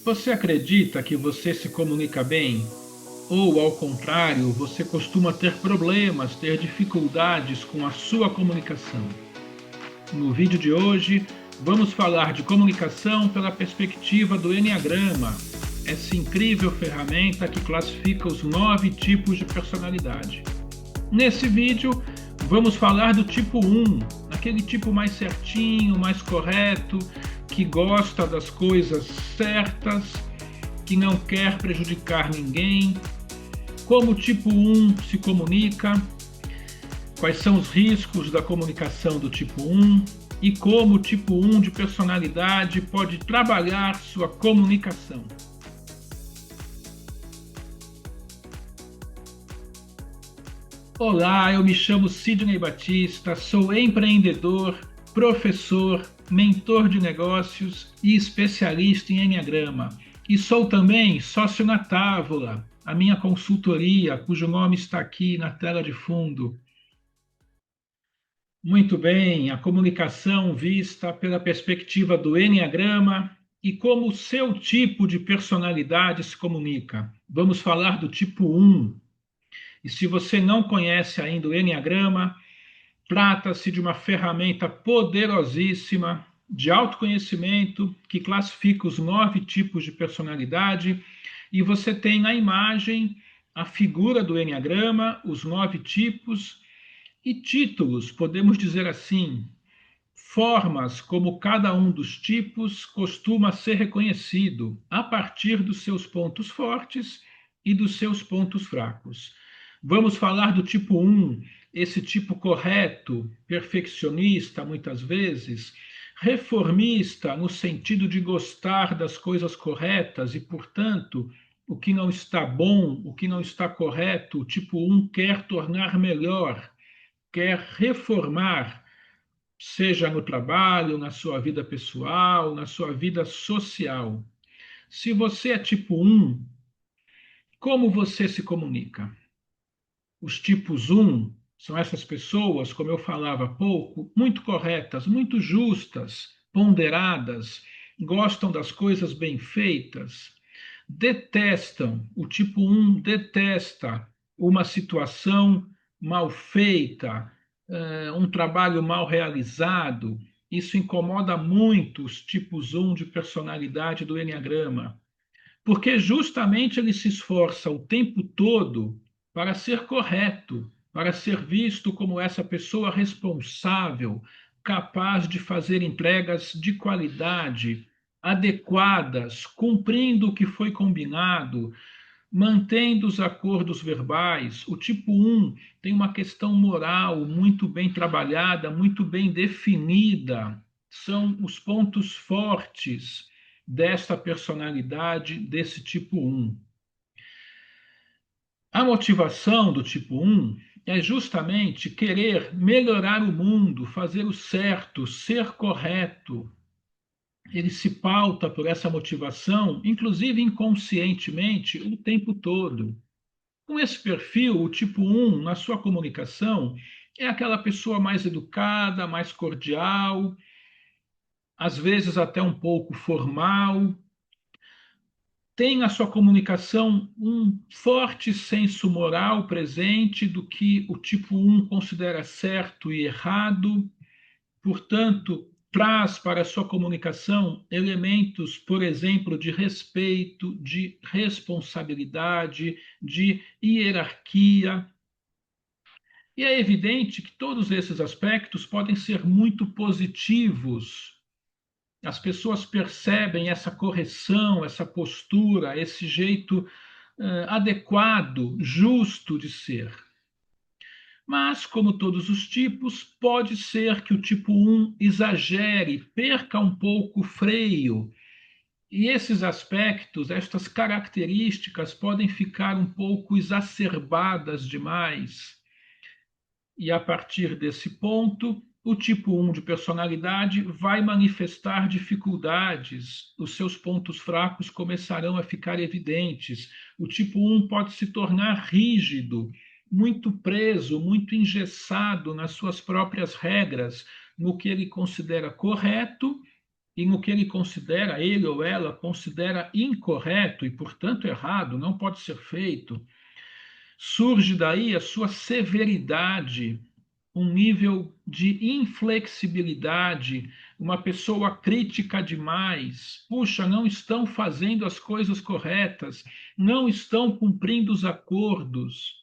Você acredita que você se comunica bem? Ou, ao contrário, você costuma ter problemas, ter dificuldades com a sua comunicação? No vídeo de hoje, vamos falar de comunicação pela perspectiva do Enneagrama, essa incrível ferramenta que classifica os 9 tipos de personalidade. Nesse vídeo, vamos falar do tipo 1, aquele tipo mais certinho, mais correto, que gosta das coisas certas, que não quer prejudicar ninguém, como o tipo 1 se comunica, quais são os riscos da comunicação do tipo 1 e como o tipo 1 de personalidade pode trabalhar sua comunicação. Olá, eu me chamo Sidney Batista, sou empreendedor, professor, mentor de negócios e especialista em Enneagrama. E sou também sócio na Távola, a minha consultoria, cujo nome está aqui na tela de fundo. Muito bem, a comunicação vista pela perspectiva do Enneagrama e como o seu tipo de personalidade se comunica. Vamos falar do tipo 1. E se você não conhece ainda o Enneagrama, trata-se de uma ferramenta poderosíssima de autoconhecimento que classifica os 9 tipos de personalidade, e você tem na imagem a figura do Enneagrama, os 9 tipos e títulos, podemos dizer assim, formas como cada um dos tipos costuma ser reconhecido a partir dos seus pontos fortes e dos seus pontos fracos. Vamos falar do tipo 1, esse tipo correto, perfeccionista, muitas vezes, reformista, no sentido de gostar das coisas corretas e, portanto, o que não está bom, o que não está correto, o tipo 1 quer tornar melhor, quer reformar, seja no trabalho, na sua vida pessoal, na sua vida social. Se você é tipo 1, como você se comunica? Os tipos 1 são essas pessoas, como eu falava há pouco, muito corretas, muito justas, ponderadas, gostam das coisas bem feitas, detestam, o tipo 1 detesta uma situação mal feita, um trabalho mal realizado. Isso incomoda muito os tipos 1 de personalidade do Enneagrama, porque justamente ele se esforça o tempo todo para ser correto, para ser visto como essa pessoa responsável, capaz de fazer entregas de qualidade, adequadas, cumprindo o que foi combinado, mantendo os acordos verbais. O tipo 1 tem uma questão moral muito bem trabalhada, muito bem definida. São os pontos fortes desta personalidade, desse tipo 1. A motivação do tipo 1 é justamente querer melhorar o mundo, fazer o certo, ser correto. Ele se pauta por essa motivação, inclusive inconscientemente, o tempo todo. Com esse perfil, o tipo 1, na sua comunicação, é aquela pessoa mais educada, mais cordial, às vezes até um pouco formal, tem na sua comunicação um forte senso moral presente do que o tipo 1 considera certo e errado, portanto, traz para a sua comunicação elementos, por exemplo, de respeito, de responsabilidade, de hierarquia. E é evidente que todos esses aspectos podem ser muito positivos. As pessoas percebem essa correção, essa postura, esse jeito adequado, justo de ser. Mas, como todos os tipos, pode ser que o tipo 1 exagere, perca um pouco o freio. E esses aspectos, estas características, podem ficar um pouco exacerbadas demais. E a partir desse ponto, o tipo 1 de personalidade vai manifestar dificuldades, os seus pontos fracos começarão a ficar evidentes. O tipo 1 pode se tornar rígido, muito preso, muito engessado nas suas próprias regras, no que ele considera correto e no que ele ou ela considera incorreto e, portanto, errado, não pode ser feito, surge daí a sua severidade, um nível de inflexibilidade, uma pessoa crítica demais. Puxa, não estão fazendo as coisas corretas, não estão cumprindo os acordos.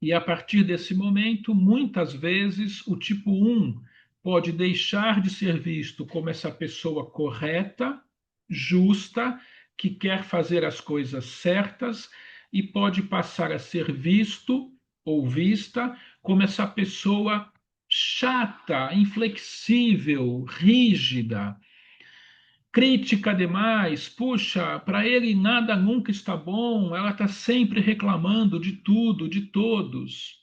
E a partir desse momento, muitas vezes, o tipo 1 pode deixar de ser visto como essa pessoa correta, justa, que quer fazer as coisas certas, e pode passar a ser visto ou vista como essa pessoa chata, inflexível, rígida, crítica demais. Puxa, para ele nada nunca está bom, ela está sempre reclamando de tudo, de todos.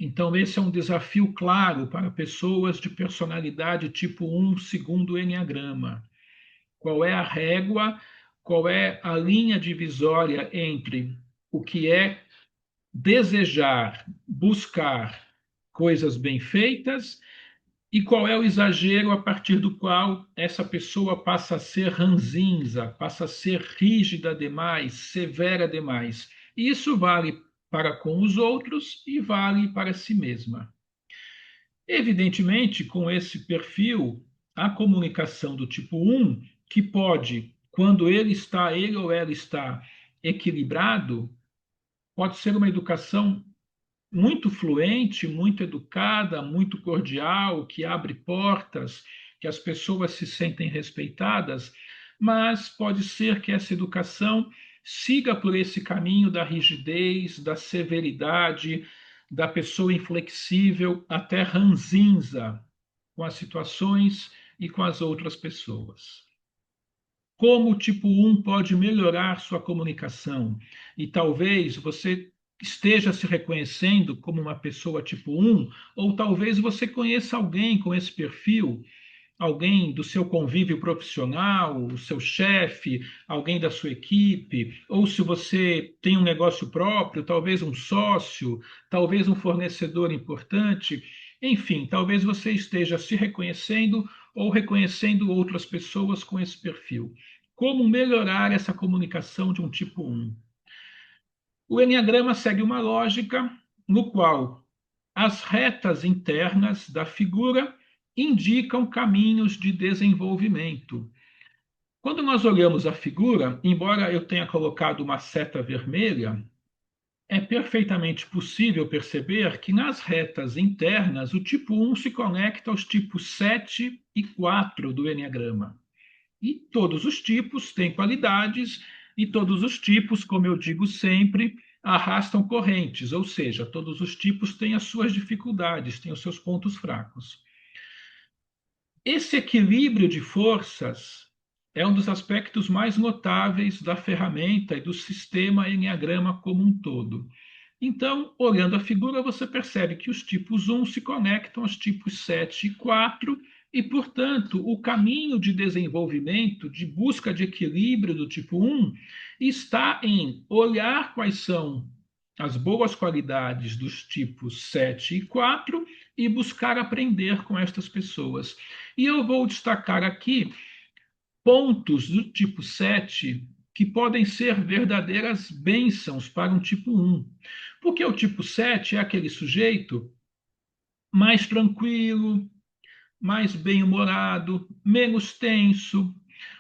Então, esse é um desafio claro para pessoas de personalidade tipo 1, segundo o Enneagrama. Qual é a régua, qual é a linha divisória entre o que é desejar, buscar coisas bem feitas e qual é o exagero a partir do qual essa pessoa passa a ser ranzinza, passa a ser rígida demais, severa demais. Isso vale para com os outros e vale para si mesma. Evidentemente, com esse perfil, a comunicação do tipo 1, que pode, quando ele ou ela está equilibrado, pode ser uma educação muito fluente, muito educada, muito cordial, que abre portas, que as pessoas se sentem respeitadas, mas pode ser que essa educação siga por esse caminho da rigidez, da severidade, da pessoa inflexível, até ranzinza com as situações e com as outras pessoas. Como o tipo 1 pode melhorar sua comunicação? E talvez você esteja se reconhecendo como uma pessoa tipo 1, ou talvez você conheça alguém com esse perfil, alguém do seu convívio profissional, o seu chefe, alguém da sua equipe, ou se você tem um negócio próprio, talvez um sócio, talvez um fornecedor importante, enfim, talvez você esteja se reconhecendo ou reconhecendo outras pessoas com esse perfil. Como melhorar essa comunicação de um tipo 1? O Enneagrama segue uma lógica no qual as retas internas da figura indicam caminhos de desenvolvimento. Quando nós olhamos a figura, embora eu tenha colocado uma seta vermelha, é perfeitamente possível perceber que nas retas internas o tipo 1 se conecta aos tipos 7 e 4 do Enneagrama. E todos os tipos têm qualidades, e todos os tipos, como eu digo sempre, arrastam correntes, ou seja, todos os tipos têm as suas dificuldades, têm os seus pontos fracos. Esse equilíbrio de forças é um dos aspectos mais notáveis da ferramenta e do sistema Enneagrama como um todo. Então, olhando a figura, você percebe que os tipos 1 se conectam aos tipos 7 e 4, e, portanto, o caminho de desenvolvimento, de busca de equilíbrio do tipo 1, está em olhar quais são as boas qualidades dos tipos 7 e 4 e buscar aprender com estas pessoas. E eu vou destacar aqui pontos do tipo 7 que podem ser verdadeiras bênçãos para um tipo 1. Porque o tipo 7 é aquele sujeito mais tranquilo, mais bem-humorado, menos tenso.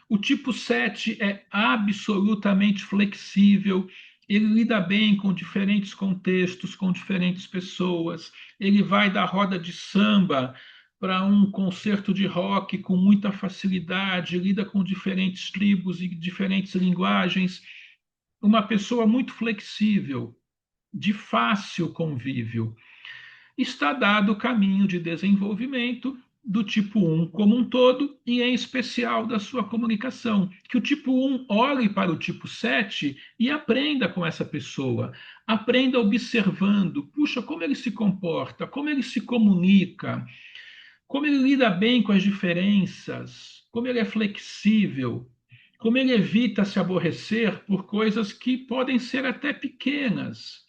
O tipo 7 é absolutamente flexível, ele lida bem com diferentes contextos, com diferentes pessoas. Ele vai da roda de samba para um concerto de rock com muita facilidade, lida com diferentes tribos e diferentes linguagens. Uma pessoa muito flexível, de fácil convívio. Está dado o caminho de desenvolvimento do tipo 1 como um todo, e em especial da sua comunicação. Que o tipo 1 olhe para o tipo 7 e aprenda com essa pessoa. Aprenda observando, puxa, como ele se comporta, como ele se comunica, como ele lida bem com as diferenças, como ele é flexível, como ele evita se aborrecer por coisas que podem ser até pequenas,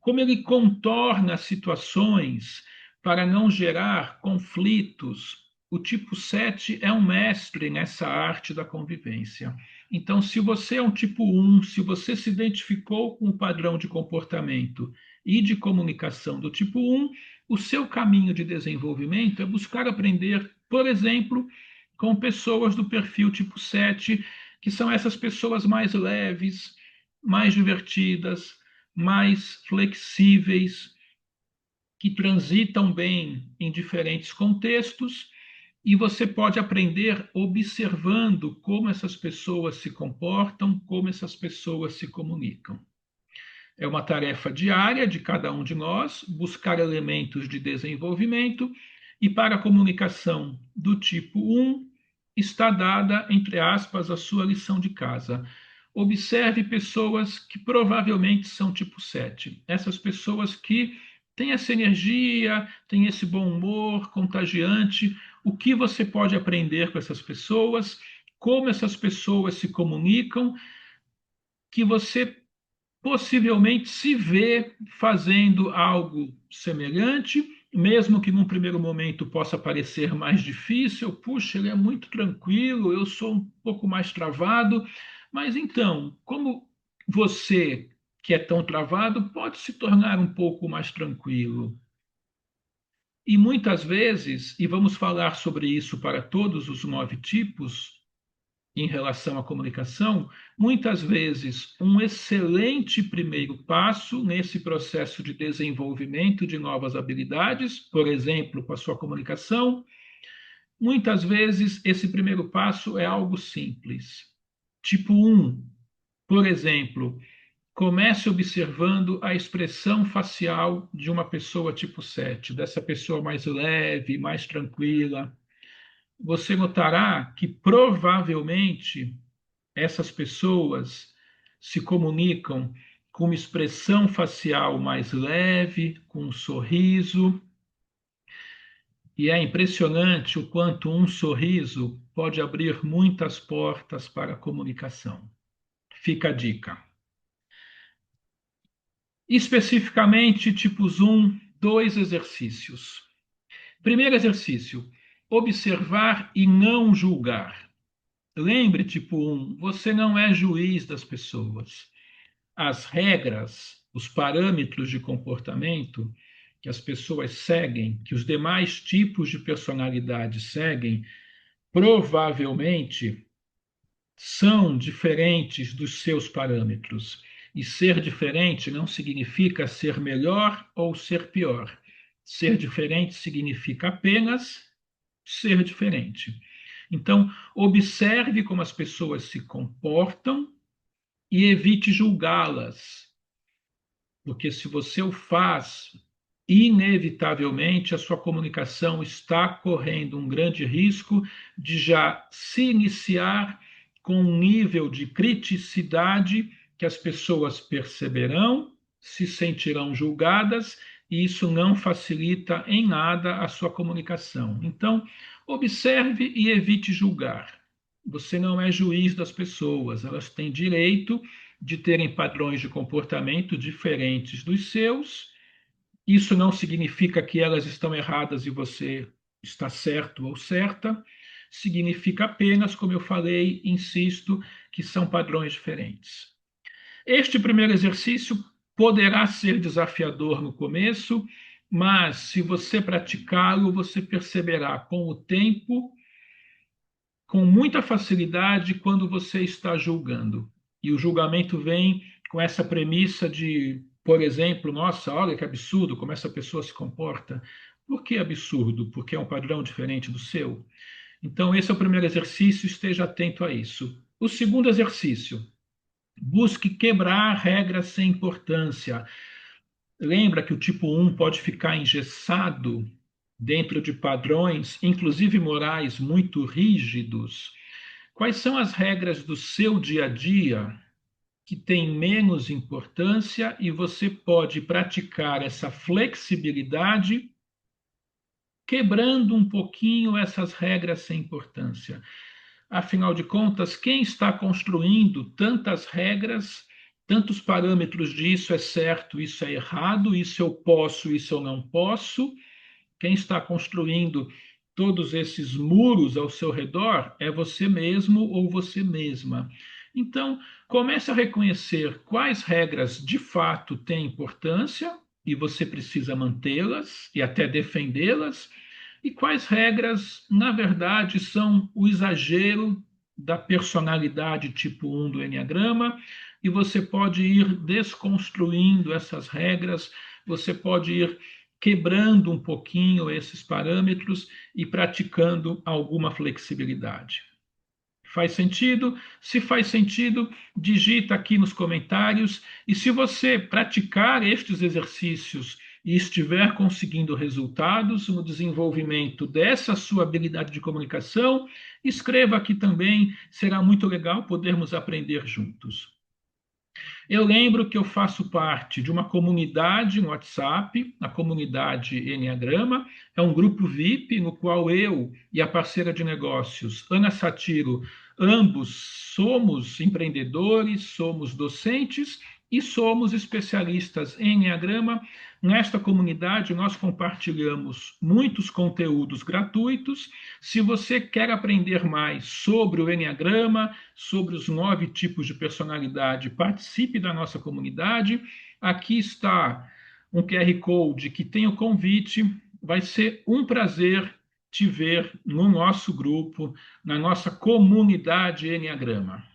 como ele contorna situações para não gerar conflitos, o tipo 7 é um mestre nessa arte da convivência. Então, se você é um tipo 1, se você se identificou com o padrão de comportamento e de comunicação do tipo 1, o seu caminho de desenvolvimento é buscar aprender, por exemplo, com pessoas do perfil tipo 7, que são essas pessoas mais leves, mais divertidas, mais flexíveis, que transitam bem em diferentes contextos, e você pode aprender observando como essas pessoas se comportam, como essas pessoas se comunicam. É uma tarefa diária de cada um de nós buscar elementos de desenvolvimento, e para a comunicação do tipo 1 está dada, entre aspas, a sua lição de casa. Observe pessoas que provavelmente são tipo 7. Essas pessoas que têm essa energia, têm esse bom humor contagiante. O que você pode aprender com essas pessoas? Como essas pessoas se comunicam? Que você possivelmente se vê fazendo algo semelhante, mesmo que num primeiro momento possa parecer mais difícil. Puxa, ele é muito tranquilo, eu sou um pouco mais travado. Mas então, como você, que é tão travado, pode se tornar um pouco mais tranquilo? E muitas vezes, e vamos falar sobre isso para todos os 9 tipos, em relação à comunicação, muitas vezes um excelente primeiro passo nesse processo de desenvolvimento de novas habilidades, por exemplo, com a sua comunicação, muitas vezes esse primeiro passo é algo simples. Tipo 1, por exemplo, comece observando a expressão facial de uma pessoa tipo 7, dessa pessoa mais leve, mais tranquila. Você notará que provavelmente essas pessoas se comunicam com uma expressão facial mais leve, com um sorriso, e é impressionante o quanto um sorriso pode abrir muitas portas para a comunicação. Fica a dica. Especificamente, tipos 1, 2 exercícios. Primeiro exercício: observar e não julgar. Lembre, tipo 1, você não é juiz das pessoas. As regras, os parâmetros de comportamento que as pessoas seguem, que os demais tipos de personalidade seguem, provavelmente são diferentes dos seus parâmetros. E ser diferente não significa ser melhor ou ser pior. Ser diferente significa apenas ser diferente. Então, observe como as pessoas se comportam e evite julgá-las, porque se você o faz, inevitavelmente a sua comunicação está correndo um grande risco de já se iniciar com um nível de criticidade que as pessoas perceberão, se sentirão julgadas, e isso não facilita em nada a sua comunicação. Então, observe e evite julgar. Você não é juiz das pessoas, elas têm direito de terem padrões de comportamento diferentes dos seus. Isso não significa que elas estão erradas e você está certo ou certa. Significa apenas, como eu falei, insisto, que são padrões diferentes. Este primeiro exercício poderá ser desafiador no começo, mas se você praticá-lo, você perceberá com o tempo, com muita facilidade, quando você está julgando. E o julgamento vem com essa premissa de, por exemplo, nossa, olha que absurdo como essa pessoa se comporta. Por que absurdo? Porque é um padrão diferente do seu? Então, esse é o primeiro exercício, esteja atento a isso. O segundo exercício: busque quebrar regras sem importância. Lembra que o tipo 1 pode ficar engessado dentro de padrões, inclusive morais, muito rígidos. Quais são as regras do seu dia a dia que têm menos importância e você pode praticar essa flexibilidade, quebrando um pouquinho essas regras sem importância? Afinal de contas, quem está construindo tantas regras, tantos parâmetros de isso é certo, isso é errado, isso eu posso, isso eu não posso, quem está construindo todos esses muros ao seu redor é você mesmo ou você mesma. Então, comece a reconhecer quais regras de fato têm importância e você precisa mantê-las e até defendê-las, e quais regras, na verdade, são o exagero da personalidade tipo 1 do Enneagrama, e você pode ir desconstruindo essas regras, você pode ir quebrando um pouquinho esses parâmetros e praticando alguma flexibilidade. Faz sentido? Se faz sentido, digita aqui nos comentários. E se você praticar estes exercícios e estiver conseguindo resultados no desenvolvimento dessa sua habilidade de comunicação, escreva aqui também. Será muito legal podermos aprender juntos. Eu lembro que eu faço parte de uma comunidade no WhatsApp, a comunidade Enneagrama. É um grupo VIP no qual eu e a parceira de negócios, Ana Satiro, ambos somos empreendedores, somos docentes e somos especialistas em Enneagrama. Nesta comunidade, nós compartilhamos muitos conteúdos gratuitos. Se você quer aprender mais sobre o Enneagrama, sobre os 9 tipos de personalidade, participe da nossa comunidade. Aqui está um QR Code que tem o convite. Vai ser um prazer te ver no nosso grupo, na nossa comunidade Enneagrama.